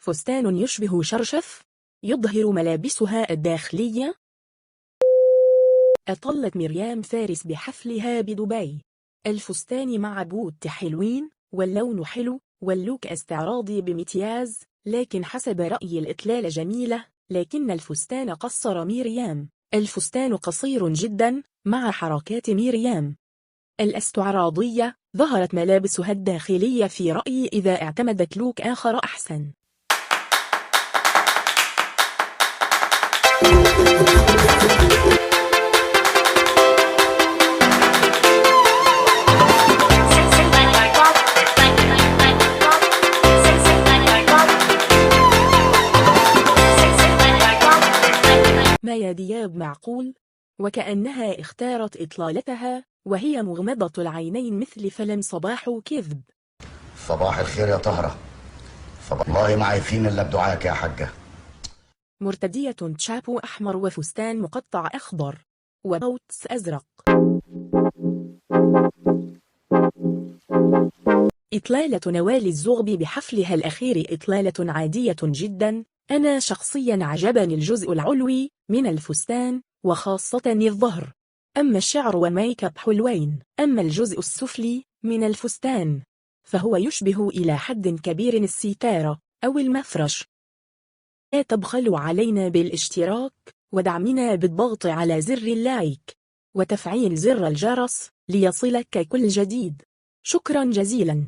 فستان يشبه شرشف يظهر ملابسها الداخلية. أطلت مريم فارس بحفلها بدبي. الفستان مع بوت حلوين واللون حلو واللوك استعراضي بامتياز، لكن حسب رأي الإطلالة جميلة، لكن الفستان قصر مريم. الفستان قصير جدا مع حركات مريم الاستعراضية. ظهرت ملابسها الداخلية في رأيي إذا اعتمدت لوك آخر أحسن. مايا دياب معقول؟ وكأنها اختارت إطلالتها وهي مغمضة العينين مثل فيلم صباح كذب. صباح الخير يا طهرة. والله ما عايفين إلا بدعاك يا حاجة. مرتدية تشابو أحمر وفستان مقطع أخضر وبوتس أزرق. إطلالة نوال الزغبي بحفلها الأخير إطلالة عادية جدا. أنا شخصيا عجبني الجزء العلوي من الفستان وخاصة الظهر، أما الشعر وميك اب حلوين. أما الجزء السفلي من الفستان فهو يشبه إلى حد كبير الستارة أو المفرش. لا تبخلوا علينا بالاشتراك ودعمنا بالضغط على زر اللايك وتفعيل زر الجرس ليصلك كل جديد. شكرا جزيلا.